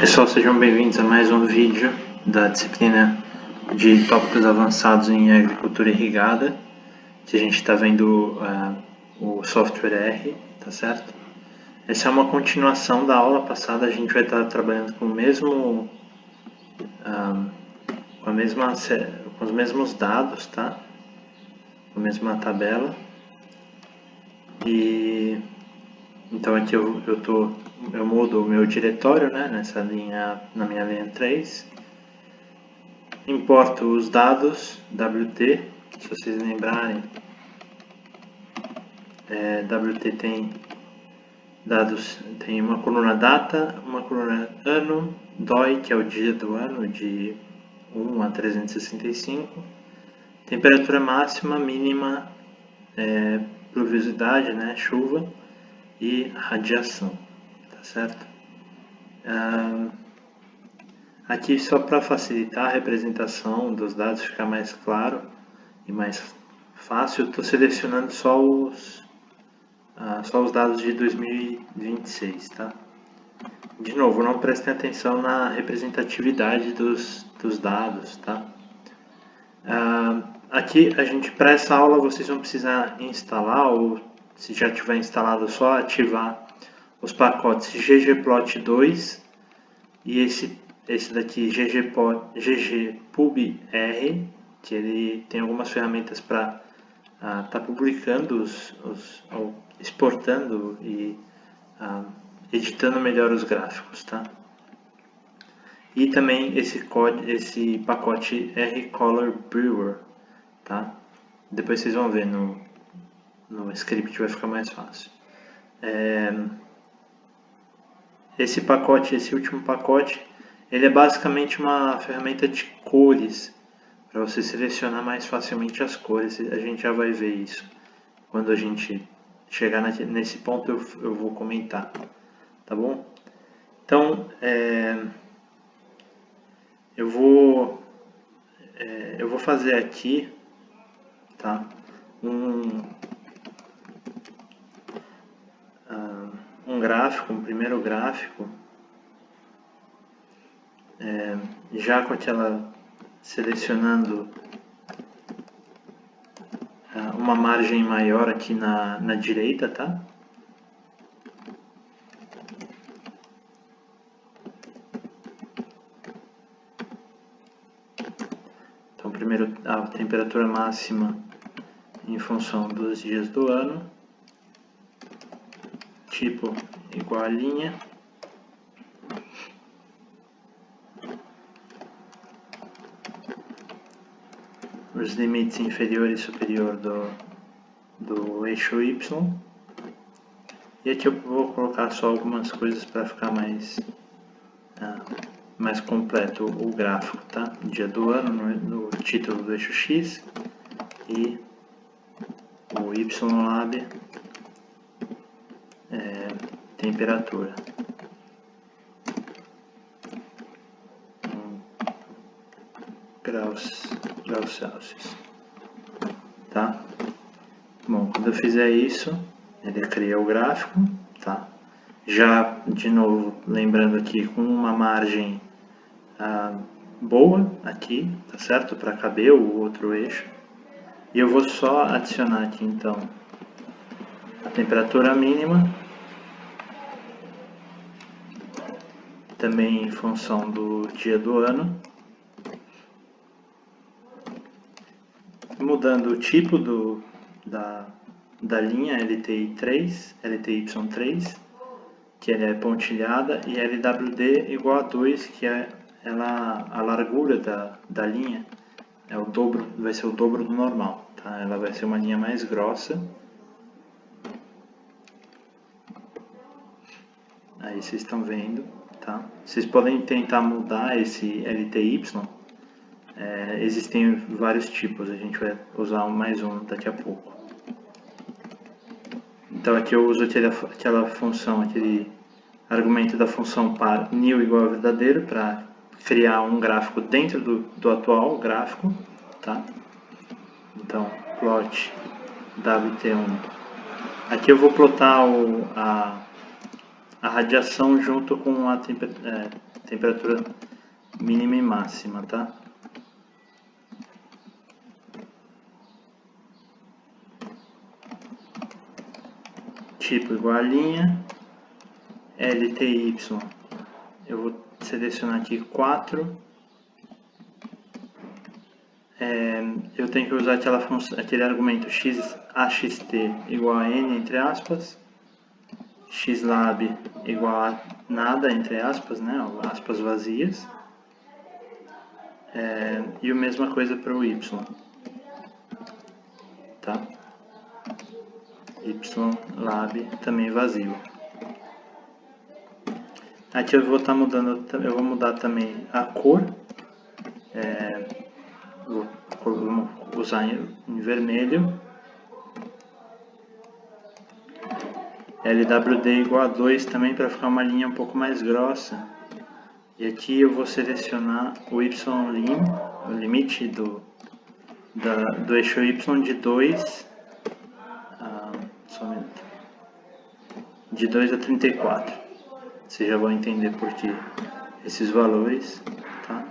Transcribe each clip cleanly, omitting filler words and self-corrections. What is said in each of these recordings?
Pessoal, sejam bem-vindos a mais um vídeo da disciplina de tópicos avançados em agricultura irrigada, que a gente está vendo o software R, tá certo? Essa é uma continuação da aula passada. A gente vai estar trabalhando com o mesmo, com os mesmos dados, tá? Com a mesma tabela. E então aqui eu mudo o meu diretório, né, na minha linha 3. Importo os dados WT, se vocês lembrarem, WT tem dados, tem uma coluna data, uma coluna ano, DOI, que é o dia do ano, de 1 a 365, temperatura máxima, mínima, pluviosidade, né, chuva, e radiação, tá certo? Aqui, só para facilitar a representação dos dados, ficar mais claro e mais fácil, estou selecionando só os dados de 2026, tá? De novo, não prestem atenção na representatividade dos dados, tá? Aqui, para essa aula, vocês vão precisar instalar, ou se já tiver instalado, só ativar os pacotes ggplot2 e esse daqui, ggpub.r, que ele tem algumas ferramentas para estar publicando ou exportando e editando melhor os gráficos, tá? E também esse pacote rColorBrewer, tá? Depois vocês vão ver no script, vai ficar mais fácil. Esse último pacote, ele é basicamente uma ferramenta de cores, para você selecionar mais facilmente as cores. A gente já vai ver isso. Quando a gente chegar nesse ponto, eu vou comentar, tá bom? Então, eu vou fazer aqui, tá, um gráfico, um primeiro gráfico, já com selecionando uma margem maior aqui na direita, tá? Então, primeiro a temperatura máxima em função dos dias do ano, tipo igual a linha, os limites inferior e superior do eixo Y, e aqui eu vou colocar só algumas coisas para ficar mais completo o gráfico, tá? Dia do ano no título do eixo X e o YLab, temperatura. Graus Celsius, tá? Bom, quando eu fizer isso, ele cria o gráfico, tá? Já, de novo, lembrando aqui, com uma margem boa aqui, tá certo? Para caber o outro eixo. E eu vou só adicionar aqui, então, a temperatura mínima, também em função do dia do ano, mudando o tipo da linha LTY3, que ela é pontilhada, e LWD igual a 2, que é a largura da linha, vai ser o dobro do normal, tá? Ela vai ser uma linha mais grossa. Aí vocês estão vendo, tá? Vocês podem tentar mudar esse LTY. Existem vários tipos, a gente vai usar mais um daqui a pouco. Então aqui eu uso aquela função, aquele argumento da função par new igual a verdadeiro, para criar um gráfico dentro do atual gráfico, tá? Então, plot WT1. Aqui eu vou plotar a radiação junto com a temperatura mínima e máxima, tá? Tipo igual a linha, LTY, eu vou selecionar aqui 4. Eu tenho que usar aquele argumento xaxt igual a n, entre aspas, xlab igual a nada, entre aspas, né, aspas vazias, e a mesma coisa para o y, tá? Ylab também vazio. Aqui eu vou estar mudando, eu vou mudar também a cor, vou usar em vermelho, LWD igual a 2 também para ficar uma linha um pouco mais grossa. E aqui eu vou selecionar o YLim, o limite do eixo Y de 2, só um minuto, de 2 a 34. Vocês já vão entender por que esses valores, tá?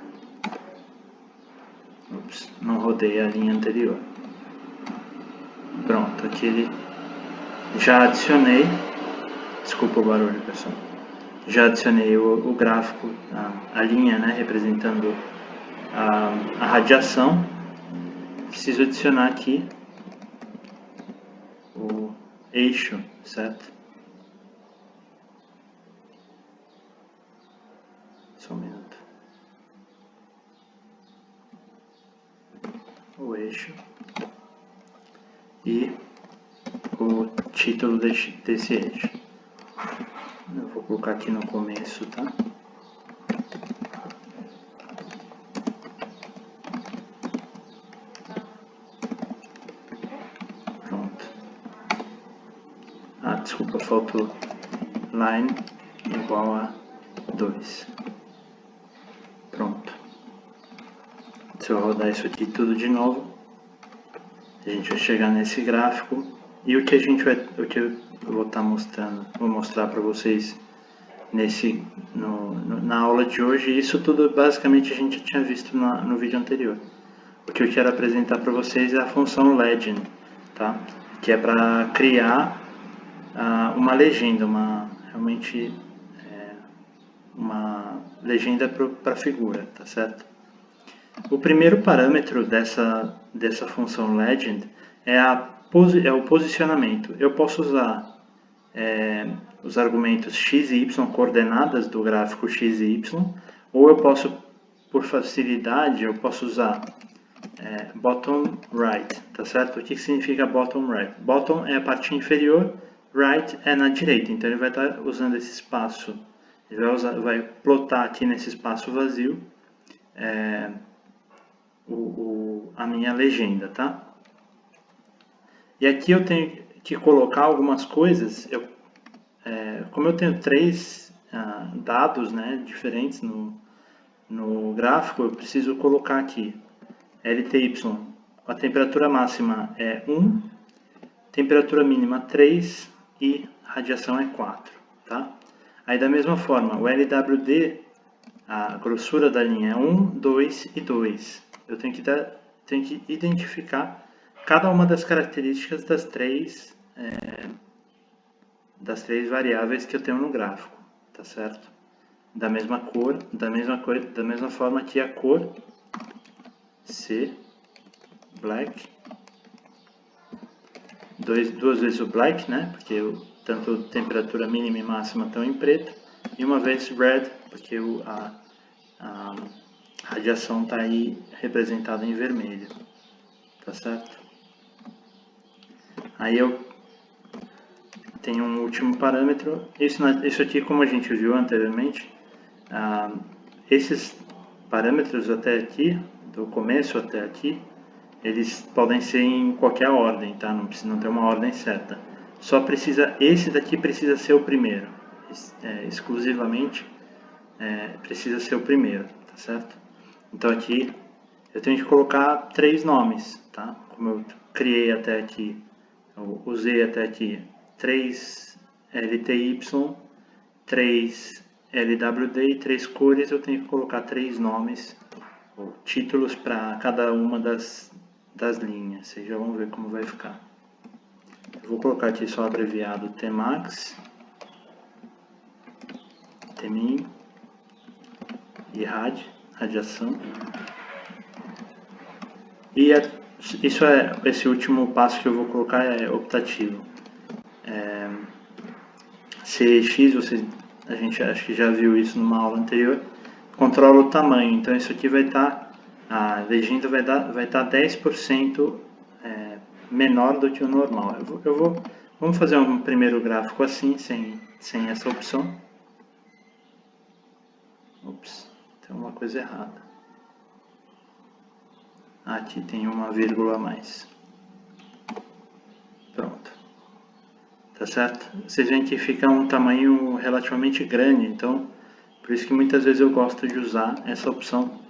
Ups, não rodei a linha anterior. Pronto, aqui ele já adicionei, desculpa o barulho, pessoal. Já adicionei o gráfico, a linha, né, representando a radiação. Preciso adicionar aqui o eixo, certo? Só um minuto. O eixo e o título desse eixo. Eu vou colocar aqui no começo, tá? Pronto. Desculpa, faltou line igual a 2. Pronto. Se eu rodar isso aqui tudo de novo, a gente vai chegar nesse gráfico. E o que eu vou estar mostrando, vou mostrar para vocês na aula de hoje. Isso tudo basicamente a gente já tinha visto no vídeo anterior. O que eu quero apresentar para vocês é a função legend, tá? Que é para criar uma legenda, realmente uma legenda para a figura, tá certo? O primeiro parâmetro dessa função legend é o posicionamento. Eu posso usar os argumentos x e y, coordenadas do gráfico x e y, ou eu posso, por facilidade, eu posso usar bottom right, tá certo? O que significa bottom right? Bottom é a parte inferior, right é na direita, então ele vai estar usando esse espaço, ele vai plotar aqui nesse espaço vazio a minha legenda, tá? E aqui eu tenho que colocar algumas coisas, como eu tenho 3 dados, né, diferentes no gráfico, eu preciso colocar aqui LTY, a temperatura máxima é 1, temperatura mínima 3 e radiação é 4, tá? Aí da mesma forma, o LWD, a grossura da linha é 1, 2 e 2. Eu tenho que identificar cada uma das características das três variáveis que eu tenho no gráfico, tá certo? Da mesma cor, da mesma forma que a cor C, black, duas vezes o black, né? Porque tanto temperatura mínima e máxima estão em preto, e uma vez red, porque a radiação está aí representada em vermelho, tá certo? Aí eu tenho um último parâmetro, isso aqui, como a gente viu anteriormente, esses parâmetros até aqui, do começo até aqui, eles podem ser em qualquer ordem, tá? Não precisa ter uma ordem certa. Esse daqui precisa ser o primeiro, exclusivamente precisa ser o primeiro, tá certo? Então aqui eu tenho que colocar 3 nomes, tá? Como eu criei até aqui, eu usei até aqui 3 LTY, 3 LWD e 3 cores, eu tenho que colocar 3 nomes ou títulos para cada uma das linhas. Vocês já vão ver como vai ficar. Eu vou colocar aqui só abreviado Tmax, Tmin e radiação. E esse último passo que eu vou colocar é optativo. CX, a gente acho que já viu isso numa aula anterior, controla o tamanho. Então isso aqui vai estar, a legenda vai estar 10% menor do que o normal. Vamos fazer um primeiro gráfico assim, sem essa opção. Ops, tem uma coisa errada. Aqui tem uma vírgula a mais. Pronto. Tá certo? Vocês veem que fica um tamanho relativamente grande, então por isso que muitas vezes eu gosto de usar essa opção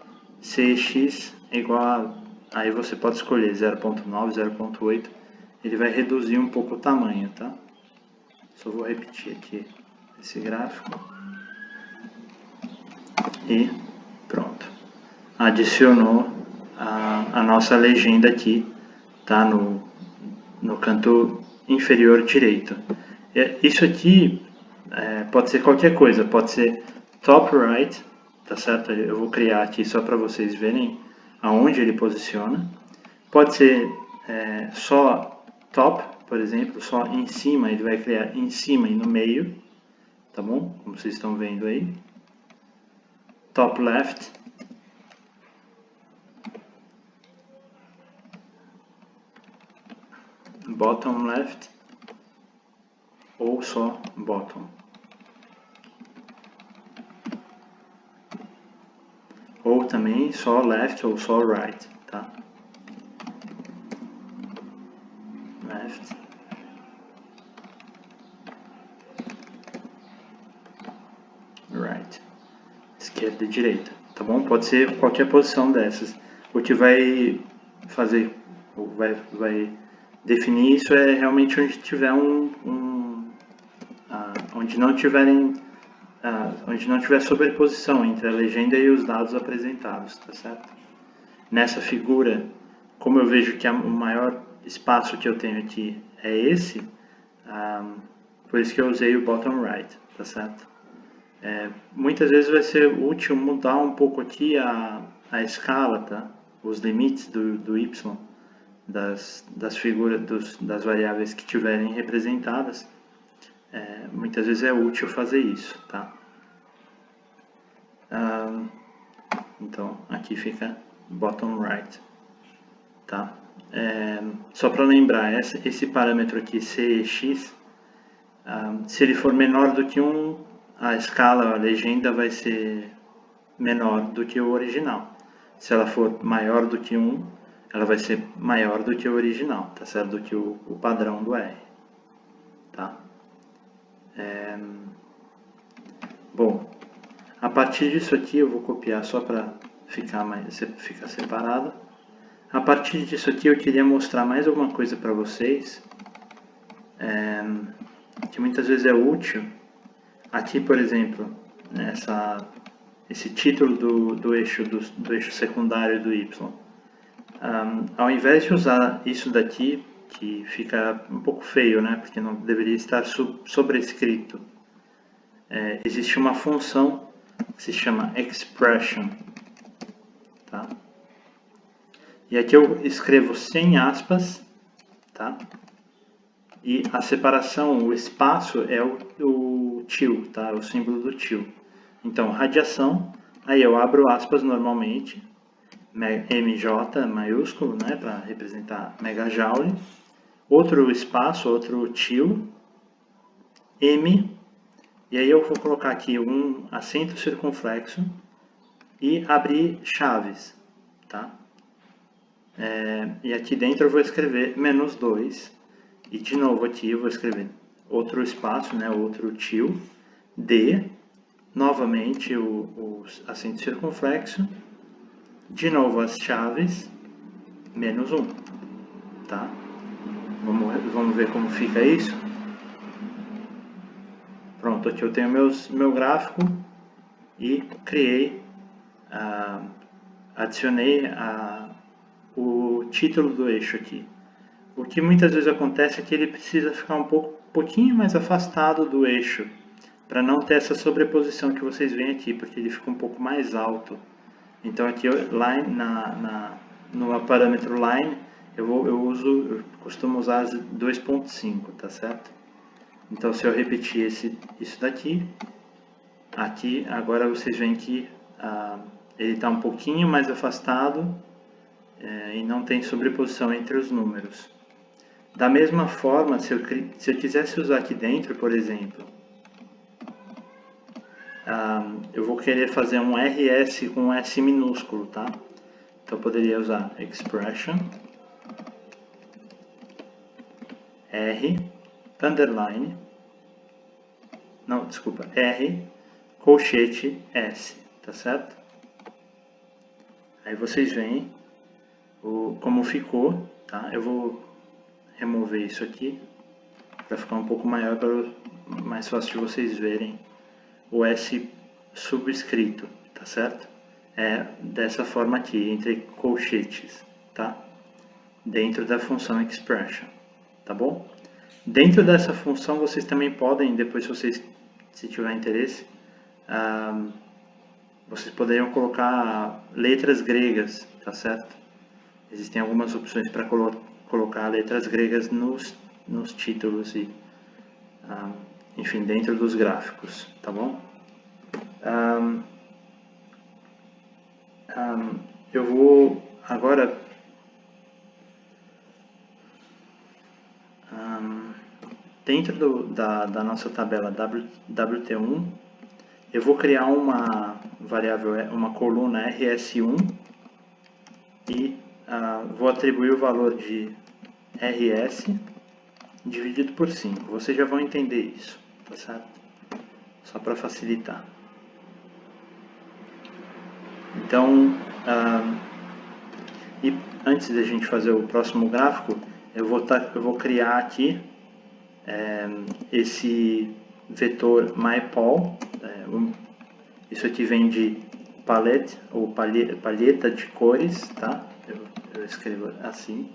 CX igual a... Aí você pode escolher 0.9, 0.8, ele vai reduzir um pouco o tamanho, tá? Só vou repetir aqui esse gráfico. E pronto. Adicionou a nossa legenda aqui, tá? No canto inferior direito. Isso aqui pode ser qualquer coisa, pode ser top right, tá certo? Eu vou criar aqui só para vocês verem aonde ele posiciona. Pode ser só top, por exemplo, só em cima, ele vai criar em cima e no meio, tá bom? Como vocês estão vendo aí. Top left. Bottom left ou só bottom. Ou também só left ou só right, tá? Left. Right. Esquerda e direita, tá bom? Pode ser qualquer posição dessas. O que vai fazer, vai definir isso é realmente onde tiver onde não tiver sobreposição entre a legenda e os dados apresentados, tá certo? Nessa figura, como eu vejo que o maior espaço que eu tenho aqui é esse, por isso que eu usei o bottom right, tá certo? Muitas vezes vai ser útil mudar um pouco aqui a escala, tá? Os limites do y, das figuras, das variáveis que tiverem representadas. Muitas vezes é útil fazer isso, tá? Então, aqui fica bottom right, tá? Só para lembrar, esse parâmetro aqui, CX, se ele for menor do que 1, a escala, a legenda vai ser menor do que o original. Se ela for maior do que 1, ela vai ser maior do que o original, tá certo? Do que o padrão do R, tá? Bom, a partir disso aqui eu vou copiar só para ficar separado. A partir disso aqui eu queria mostrar mais alguma coisa para vocês, que muitas vezes é útil. Aqui, por exemplo, esse título do eixo secundário do Y. Ao invés de usar isso daqui, que fica um pouco feio, né? Porque não deveria estar sobrescrito. Existe uma função que se chama expression, tá? E aqui eu escrevo sem aspas, tá? E a separação, o espaço é o til, tá? O símbolo do til. Então, radiação, aí eu abro aspas normalmente, MJ maiúsculo, né? Para representar megajoule. Outro espaço, outro til, M, e aí eu vou colocar aqui um acento circunflexo e abrir chaves, tá? E aqui dentro eu vou escrever -2, e de novo aqui eu vou escrever outro espaço, né? Outro til, D, novamente o acento circunflexo, de novo as chaves, -1, tá? Vamos ver como fica isso. Pronto, aqui eu tenho meu gráfico, e criei, adicionei o título do eixo aqui. O que muitas vezes acontece é que ele precisa ficar um pouquinho mais afastado do eixo, para não ter essa sobreposição que vocês veem aqui, porque ele fica um pouco mais alto. Então aqui line, no parâmetro line, eu costumo usar 2.5, tá certo? Então se eu repetir isso daqui, aqui agora vocês veem que ele está um pouquinho mais afastado e não tem sobreposição entre os números. Da mesma forma, se eu quisesse usar aqui dentro, por exemplo, eu vou querer fazer um RS com um S minúsculo, tá? Então eu poderia usar expression R underline, não, desculpa, R colchete S, tá certo? Aí vocês veem como ficou, tá? Eu vou remover isso aqui para ficar um pouco maior, mais fácil de vocês verem o S subscrito, tá certo? É dessa forma aqui, entre colchetes, tá? Dentro da função expression, tá bom? Dentro dessa função vocês também podem, depois se tiver interesse, vocês poderiam colocar letras gregas, tá certo? Existem algumas opções para colocar letras gregas nos títulos e, enfim, dentro dos gráficos, tá bom? Eu vou agora dentro da nossa tabela WT1, eu vou criar uma variável, uma coluna RS1 e vou atribuir o valor de RS dividido por 5. Vocês já vão entender isso, tá certo? Só para facilitar. Então, e antes de a gente fazer o próximo gráfico, eu vou criar aqui esse vetor myPal. Isso aqui vem de palette ou palheta de cores, tá? Eu escrevo assim.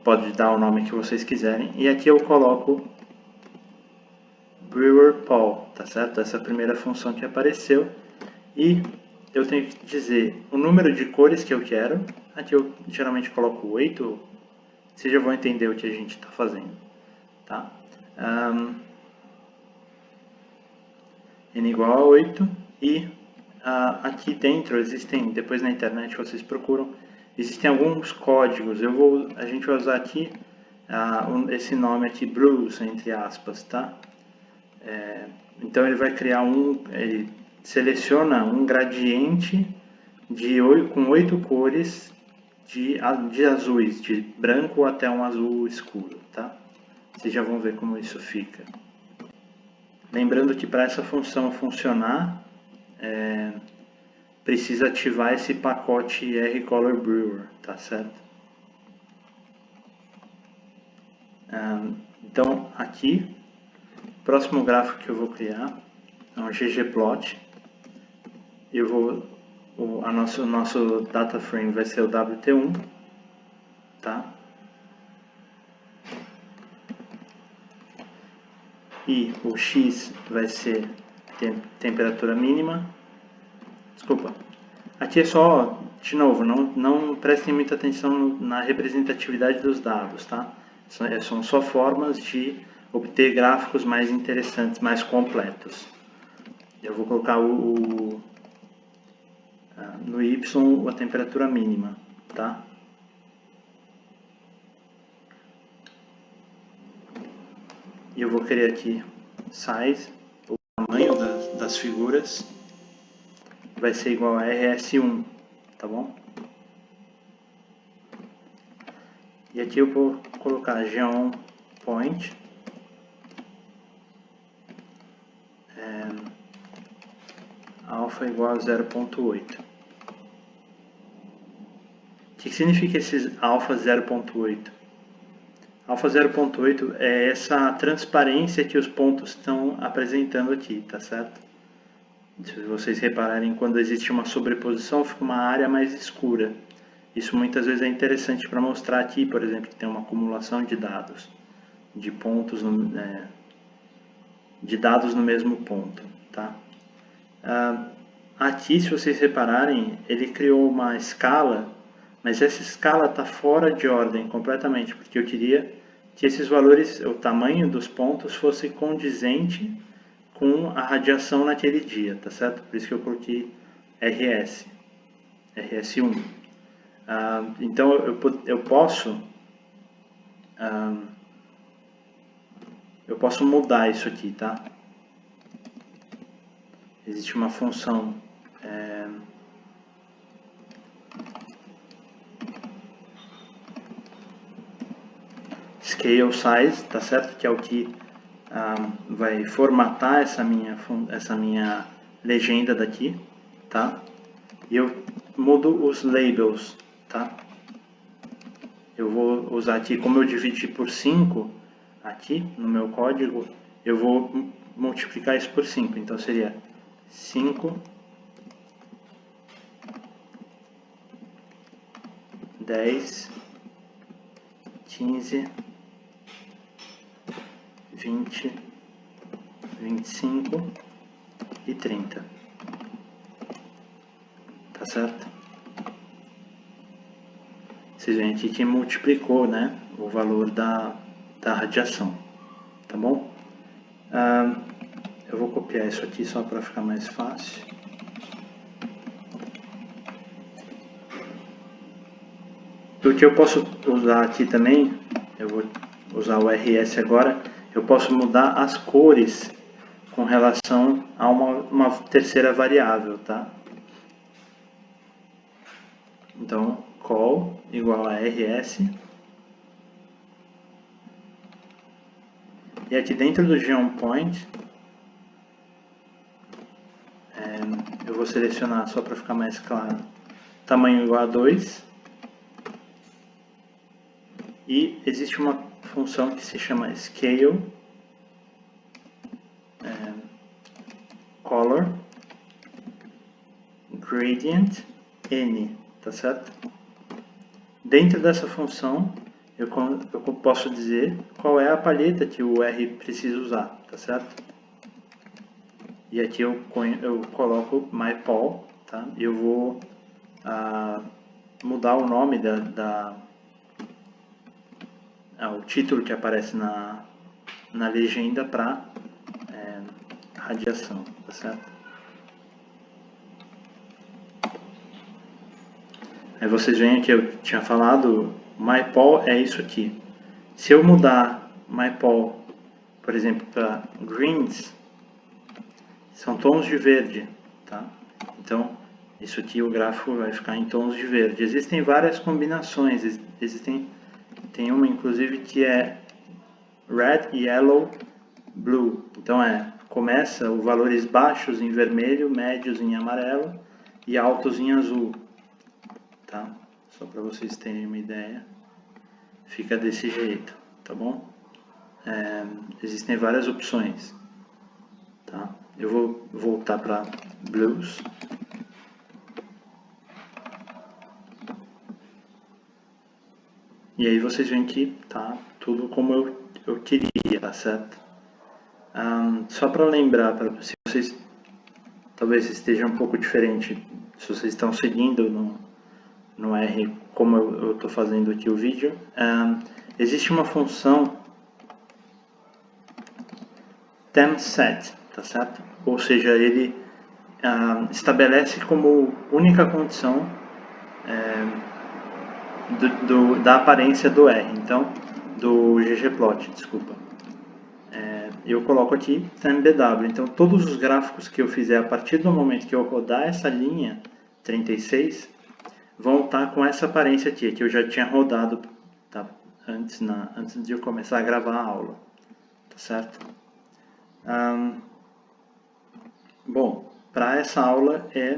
Pode dar o nome que vocês quiserem. E aqui eu coloco BrewerPal, tá certo? Essa é a primeira função que apareceu. E eu tenho que dizer o número de cores que eu quero. Aqui eu geralmente coloco 8. Vocês já vão entender o que a gente está fazendo, tá? N igual a 8. E aqui dentro existem, depois na internet vocês procuram, existem alguns códigos. A gente vai usar aqui esse nome aqui, Bruce, entre aspas, tá? Então ele vai criar ele seleciona um gradiente com 8 cores de azuis, de branco até um azul escuro, tá? Vocês já vão ver como isso fica. Lembrando que para essa função funcionar, precisa ativar esse pacote rColorBrewer, tá certo? Então aqui, o próximo gráfico que eu vou criar é um ggplot. O nosso data frame vai ser o WT1, tá? E o X vai ser temperatura mínima. Desculpa. Aqui é só, de novo, não prestem muita atenção na representatividade dos dados, tá? São só formas de obter gráficos mais interessantes, mais completos. Eu vou colocar no Y a temperatura mínima, tá? E eu vou querer aqui size, o tamanho das figuras, vai ser igual a RS1, tá bom? E aqui eu vou colocar geonPoint, alfa igual a 0.8. O que significa esses alfa 0.8? Alfa 0.8 é essa transparência que os pontos estão apresentando aqui, tá certo? Se vocês repararem, quando existe uma sobreposição, fica uma área mais escura. Isso muitas vezes é interessante para mostrar aqui, por exemplo, que tem uma acumulação de dados, de pontos, de dados no mesmo ponto, tá? Aqui, se vocês repararem, ele criou uma escala, mas essa escala está fora de ordem completamente, porque eu queria que esses valores, o tamanho dos pontos, fosse condizente com a radiação naquele dia, tá certo? Por isso que eu coloquei RS1. Então eu posso mudar isso aqui, tá? Existe uma função scale size, tá certo? Que é o que vai formatar essa minha legenda daqui, tá? E eu mudo os labels, tá? Eu vou usar aqui, como eu dividi por 5 aqui no meu código, eu vou multiplicar isso por 5, então seria 5, 10, 15, 20, 25 e 30. Tá certo? Vocês veem aqui que multiplicou, né, o valor da radiação. Tá bom? Eu vou copiar isso aqui só para ficar mais fácil. O que eu posso usar aqui também, eu vou usar o RS agora, eu posso mudar as cores com relação a uma terceira variável, tá? Então, call igual a RS. E aqui dentro do GeoPoint, eu vou selecionar só para ficar mais claro, tamanho igual a 2. E existe uma função que se chama scale color gradient n, tá certo? Dentro dessa função eu posso dizer qual é a palheta que o R precisa usar, tá certo? E aqui eu coloco myPol, tá? E eu vou mudar o nome o título que aparece na legenda para radiação, tá certo? Aí vocês veem que eu tinha falado, myPol é isso aqui. Se eu mudar myPol, por exemplo, para greens, são tons de verde, tá? Então, isso aqui o gráfico vai ficar em tons de verde. Existem várias combinações, tem uma inclusive que é red, yellow, blue. Então começa os valores baixos em vermelho, médios em amarelo e altos em azul, tá? Só para vocês terem uma ideia, fica desse jeito, tá bom? Existem várias opções, tá? Eu vou voltar para blues. E aí vocês veem que tá tudo como eu queria, tá certo? Só para lembrar, se vocês talvez esteja um pouco diferente, se vocês estão seguindo no R como eu estou fazendo aqui o vídeo, existe uma função temSet, tá certo? Ou seja, ele estabelece como única condição da aparência do R, então do ggplot, desculpa. Eu coloco aqui TempBW, então todos os gráficos que eu fizer a partir do momento que eu rodar essa linha 36 vão estar com essa aparência aqui, que eu já tinha rodado, tá? antes de eu começar a gravar a aula, tá certo? Bom, para essa aula é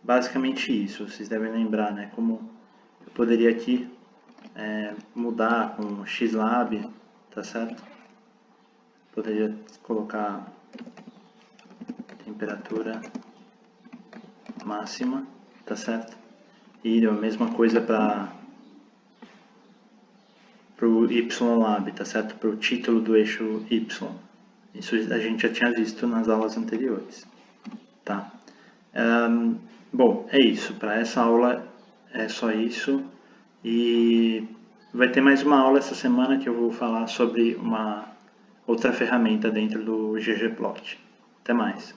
basicamente isso. Vocês devem lembrar, né? Como eu poderia aqui mudar com o XLab, tá certo? Poderia colocar temperatura máxima, tá certo? E a mesma coisa para o YLab, tá certo? Para o título do eixo Y. Isso a gente já tinha visto nas aulas anteriores, tá? Bom, é isso. Para essa aula é só isso. E vai ter mais uma aula essa semana que eu vou falar sobre uma outra ferramenta dentro do ggplot. Até mais.